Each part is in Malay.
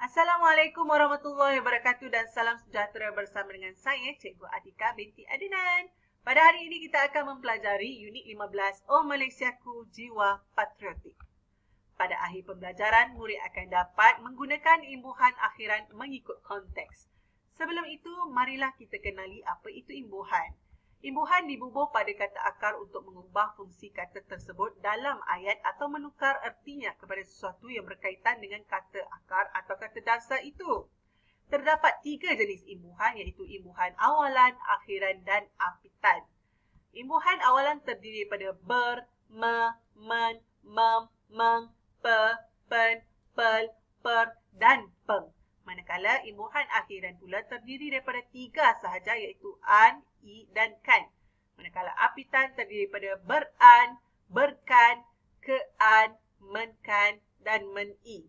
Assalamualaikum warahmatullahi wabarakatuh dan salam sejahtera bersama dengan saya, Cikgu Atika binti Adnan. Pada hari ini kita akan mempelajari unit 15 Oh Malaysiaku Jiwa Patriotik. Pada akhir pembelajaran, murid akan dapat menggunakan imbuhan akhiran mengikut konteks. Sebelum itu, marilah kita kenali apa itu imbuhan. Imbuhan dibubuh pada kata akar untuk mengubah fungsi kata tersebut dalam ayat atau menukar ertinya kepada sesuatu yang berkaitan dengan kata akar atau kata dasar itu. Terdapat 3 jenis imbuhan iaitu imbuhan awalan, akhiran dan apitan. Imbuhan awalan terdiri daripada ber, me, men, mem, meng, pe, pen, pel, per dan peng. Manakala imbuhan akhiran pula terdiri daripada 3 sahaja iaitu an, i dan kan. Manakala apitan terdiri daripada beran, berkan, kean, menkan dan meni.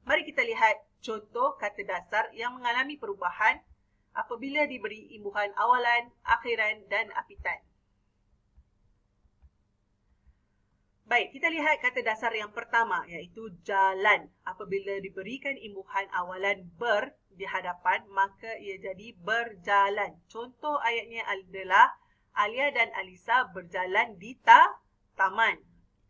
Mari kita lihat contoh kata dasar yang mengalami perubahan apabila diberi imbuhan awalan, akhiran dan apitan. Baik, kita lihat kata dasar yang pertama iaitu jalan. Apabila diberikan imbuhan awalan ber di hadapan, maka ia jadi berjalan. Contoh ayatnya adalah Alia dan Alisa berjalan di taman.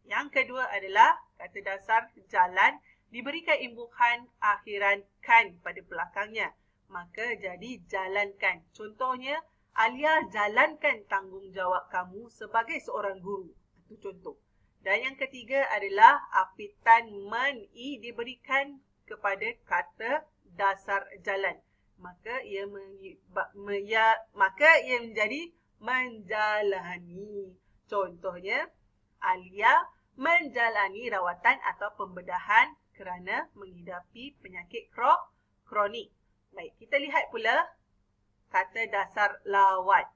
Yang kedua adalah kata dasar jalan diberikan imbuhan akhiran kan pada belakangnya, maka jadi jalankan. Contohnya, Alia jalankan tanggungjawab kamu sebagai seorang guru. Itu contoh. Dan yang ketiga adalah apitan meni diberikan kepada kata dasar jalan. Maka ia menjadi menjalani. Contohnya, Alia menjalani rawatan atau pembedahan kerana menghidapi penyakit kronik. Baik, kita lihat pula kata dasar lawat.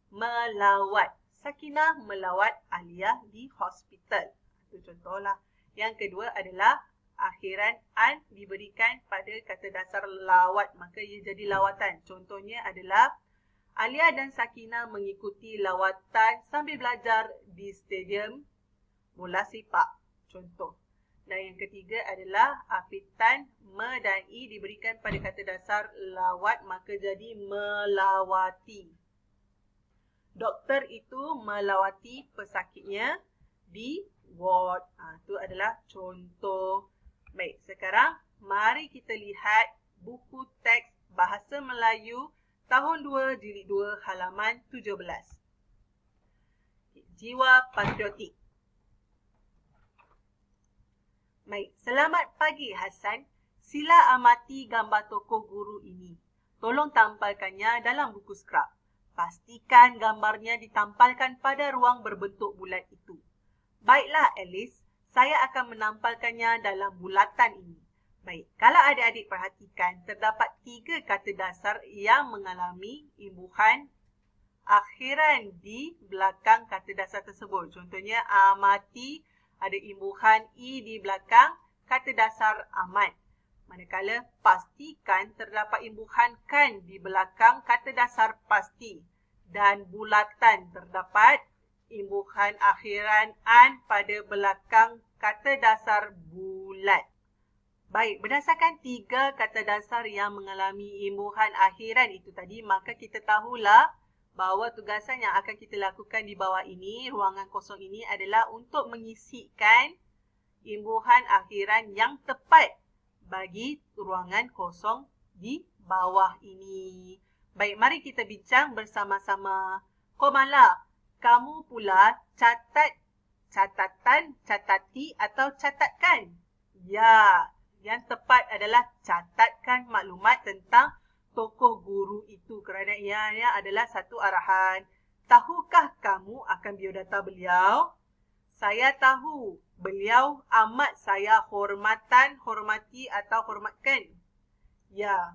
Melawat. Sakinah melawat Alia di hospital. Itu contohlah. Yang kedua adalah akhiran an diberikan pada kata dasar lawat, maka ia jadi lawatan. Contohnya adalah Alia dan Sakinah mengikuti lawatan sambil belajar di stadium bola sepak. Contoh. Dan yang ketiga adalah apitan me dan i diberikan pada kata dasar lawat, maka jadi melawati. Doktor itu melawati pesakitnya di ward. Itu adalah contoh. Baik, sekarang mari kita lihat buku teks Bahasa Melayu tahun 2 jilid 2 halaman 17. Jiwa Patriotik. Baik, selamat pagi Hasan. Sila amati gambar tokoh guru ini. Tolong tampalkannya dalam buku skrap. Pastikan gambarnya ditampalkan pada ruang berbentuk bulat itu. Baiklah Alice, saya akan menampalkannya dalam bulatan ini. Baik, kalau adik-adik perhatikan, terdapat 3 kata dasar yang mengalami imbuhan akhiran di belakang kata dasar tersebut. Contohnya, amati ada imbuhan i di belakang kata dasar amat. Manakala pastikan terdapat imbuhan kan di belakang kata dasar pasti. Dan bulatan terdapat imbuhan akhiran an pada belakang kata dasar bulat. Baik, berdasarkan 3 kata dasar yang mengalami imbuhan akhiran itu tadi, maka kita tahulah bahawa tugasan yang akan kita lakukan di bawah ini, ruangan kosong ini adalah untuk mengisikan imbuhan akhiran yang tepat bagi ruangan kosong di bawah ini. Baik, mari kita bincang bersama-sama. Komala, kamu pula catati atau catatkan? Ya, yang tepat adalah catatkan maklumat tentang tokoh guru itu kerana ia adalah satu arahan. Tahukah kamu akan biodata beliau? Saya tahu. Beliau amat saya hormati atau hormatkan. Ya,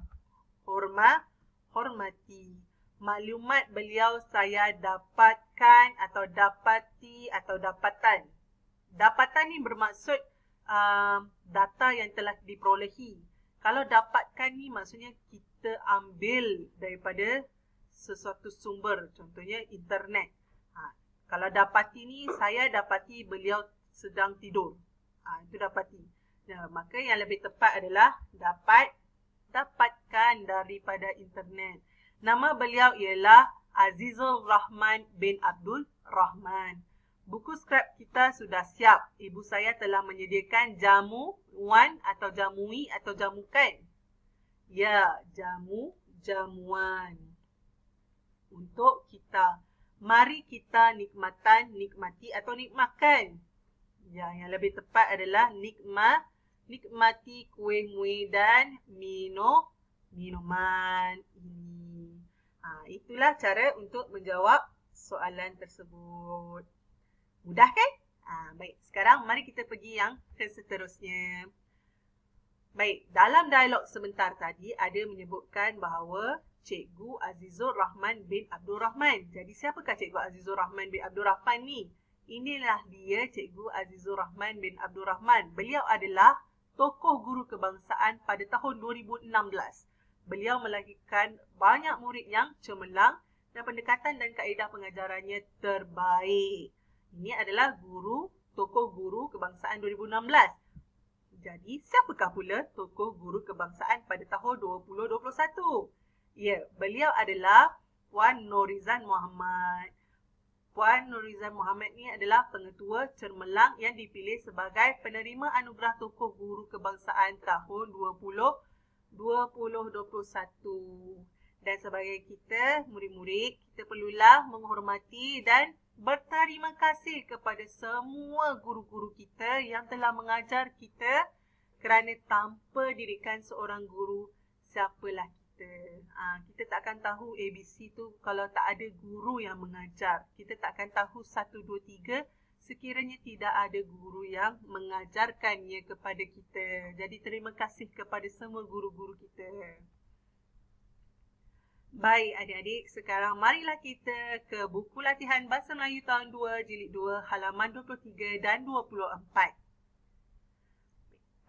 hormati. Maklumat beliau saya dapatkan atau dapati atau dapatan. Dapatan ni bermaksud data yang telah diperolehi. Kalau dapatkan ni maksudnya kita ambil daripada sesuatu sumber, contohnya internet. Kalau dapati ni, saya dapati beliau sedang tidur. Itu dapati. Nah, maka yang lebih tepat adalah dapat dapatkan daripada internet. Nama beliau ialah Azizur Rahman bin Abdul Rahman. Buku skrip kita sudah siap. Ibu saya telah menyediakan jamuan atau jamui atau jamukan. Ya, jamuan untuk kita. Mari kita nikmati atau nikmatkan. Ya, yang lebih tepat adalah nikmati kuih-muih dan minuman ini. Itulah cara untuk menjawab soalan tersebut. Mudah kan? Baik, sekarang mari kita pergi yang seterusnya. Baik, dalam dialog sebentar tadi ada menyebutkan bahawa Cikgu Azizur Rahman bin Abdul Rahman. Jadi siapakah Cikgu Azizur Rahman bin Abdul Rahman ni? Inilah dia Cikgu Azizur Rahman bin Abdul Rahman. Beliau adalah tokoh guru kebangsaan pada tahun 2016. Beliau melahirkan banyak murid yang cemerlang dan pendekatan dan kaedah pengajarannya terbaik. Ini adalah tokoh guru kebangsaan 2016. Jadi, siapakah pula tokoh guru kebangsaan pada tahun 2021? Ya, beliau adalah Puan Norizan Muhammad. Puan Norizan Muhammad ni adalah pengetua cemerlang yang dipilih sebagai penerima anugerah tokoh guru kebangsaan tahun 2021. Dan sebagai kita, murid-murid, kita perlulah menghormati dan berterima kasih kepada semua guru-guru kita yang telah mengajar kita, kerana tanpa didikan seorang guru, siapalah kita. Kita tak akan tahu ABC tu kalau tak ada guru yang mengajar. Kita tak akan tahu 1, 2, 3 sekiranya tidak ada guru yang mengajarkannya kepada kita. Jadi terima kasih kepada semua guru-guru kita. Baik adik-adik, sekarang marilah kita ke buku latihan Bahasa Melayu tahun 2, jilid 2, halaman 23 dan 24.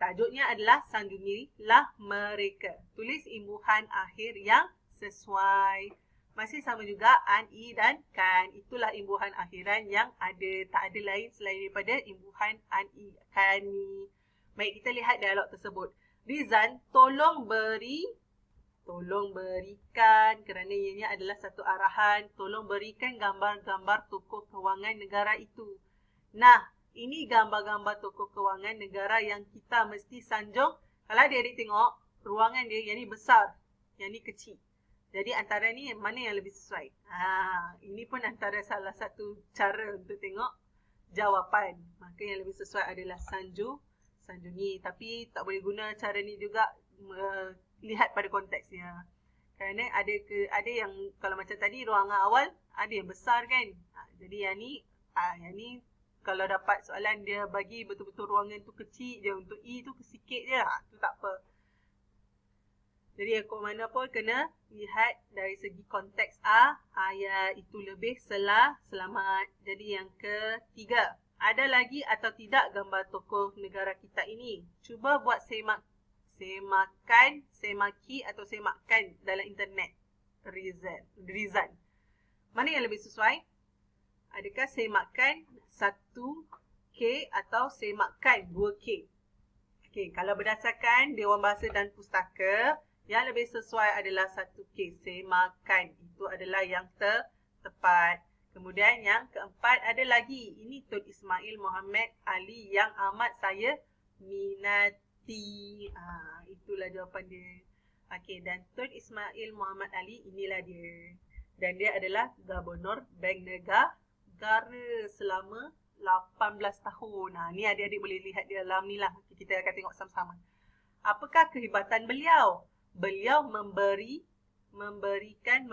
Tajuknya adalah sanjungilah mereka. Tulis imbuhan akhir yang sesuai. Masih sama juga an, i dan kan. Itulah imbuhan akhiran yang ada. Tak ada lain selain daripada imbuhan an, i, kan, ni. Baik, kita lihat dialog tersebut. Rizan, tolong berikan, kerana ianya adalah satu arahan. Tolong berikan gambar-gambar tokoh kewangan negara itu. Nah, ini gambar-gambar tokoh kewangan negara yang kita mesti sanjung. Kalau adik-adik tengok, ruangan dia yang ni besar, yang ni kecil. Jadi antara ni mana yang lebih sesuai? Ini pun antara salah satu cara untuk tengok jawapan. Maka yang lebih sesuai adalah sanjungi. Tapi tak boleh guna cara ni juga, lihat pada konteksnya. Kerana ada yang kalau macam tadi ruangan awal ada yang besar kan. Jadi yang ni kalau dapat soalan dia bagi betul-betul ruangan tu kecil je, untuk I tu sikit je, tu tak apa. Jadi kok mana pun kena lihat dari segi konteks ayat itu lebih selamat. Jadi yang ketiga, ada lagi atau tidak gambar tokoh negara kita ini? Cuba buat semaki atau semakan dalam internet. Rizan. Mana yang lebih sesuai? Adakah semakan 1K atau semakan 2K? Okey, kalau berdasarkan Dewan Bahasa dan Pustaka, yang lebih sesuai adalah 1K, semakan. Itu adalah yang tepat. Kemudian yang keempat ada lagi. Ini Tun Ismail Muhammad Ali yang amat saya minati. Itulah jawapan dia. Okey, dan Tun Ismail Muhammad Ali inilah dia. Dan dia adalah Gubernur Bank Negara selama 18 tahun. Ni adik-adik boleh lihat di dalam ni lah. Kita akan tengok sama-sama. Apakah kehebatan beliau? Beliau memberikan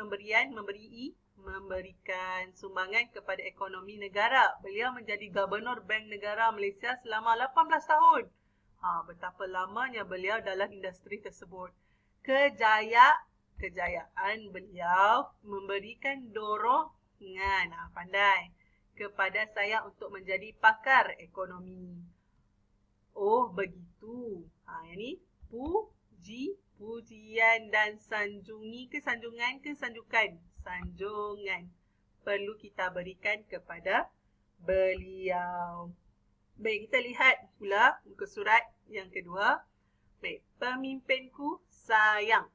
sumbangan kepada ekonomi negara. Beliau menjadi Gubernur Bank Negara Malaysia selama 18 tahun. Betapa lamanya beliau dalam industri tersebut. Kejayaan beliau memberikan dorongan, pandai, kepada saya untuk menjadi pakar ekonomi. Oh, begitu. Yang ni pujian dan sanjungan. Sanjungan perlu kita berikan kepada beliau. Baik, kita lihat pula muka surat yang kedua. Baik, pemimpinku sayang.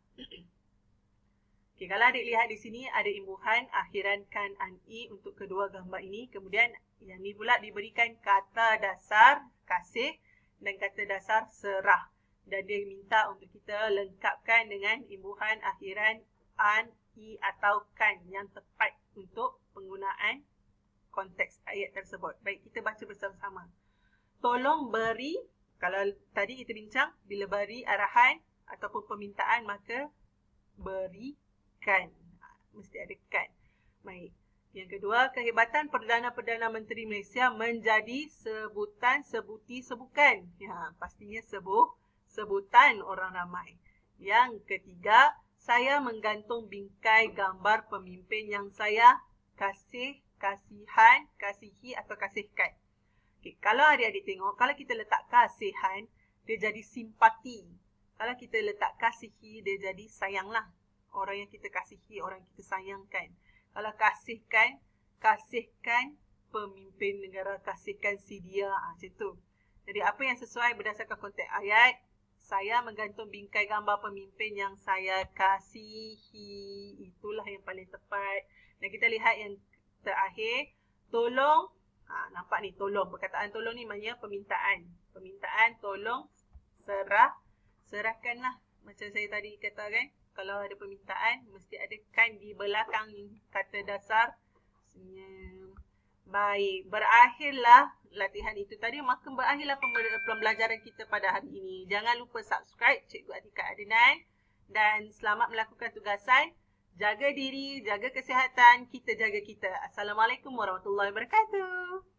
Okay, kalau adik lihat di sini ada imbuhan akhiran kan an i untuk kedua gambar ini. Kemudian yang ni pula diberikan kata dasar kasih dan kata dasar serah. Dan dia minta untuk kita lengkapkan dengan imbuhan akhiran an, i atau kan yang tepat untuk penggunaan konteks ayat tersebut. Baik, kita baca bersama-sama. Tolong beri, kalau tadi kita bincang, bila beri arahan ataupun permintaan maka berikan. Mesti ada kan. Baik. Yang kedua, kehebatan Perdana Menteri Malaysia menjadi sebutan, sebuti, sebukan. Ya, pastinya sebutan orang ramai. Yang ketiga, saya menggantung bingkai gambar pemimpin yang saya kasihan, kasihi atau kasihkan. Okay, kalau adik-adik tengok, kalau kita letak kasihan, dia jadi simpati. Kalau kita letak kasihi, dia jadi sayanglah. Orang yang kita kasihi, orang yang kita sayangkan. Kalau kasihkan pemimpin negara, kasihkan si dia. Macam tu. Jadi apa yang sesuai berdasarkan konteks ayat, saya menggantung bingkai gambar pemimpin yang saya kasihi. Itulah yang paling tepat. Dan kita lihat yang terakhir, tolong. Nampak ni, tolong. Perkataan tolong ni maknanya permintaan. Permintaan, tolong, serahkanlah. Macam saya tadi katakan, kalau ada permintaan, mesti ada kan di belakang kata dasar. Baik, berakhirlah latihan itu tadi. Maka berakhirlah pembelajaran kita pada hari ini. Jangan lupa subscribe Cikgu Atika Adnan. Dan selamat melakukan tugasan. Jaga diri, jaga kesihatan, kita jaga kita. Assalamualaikum warahmatullahi wabarakatuh.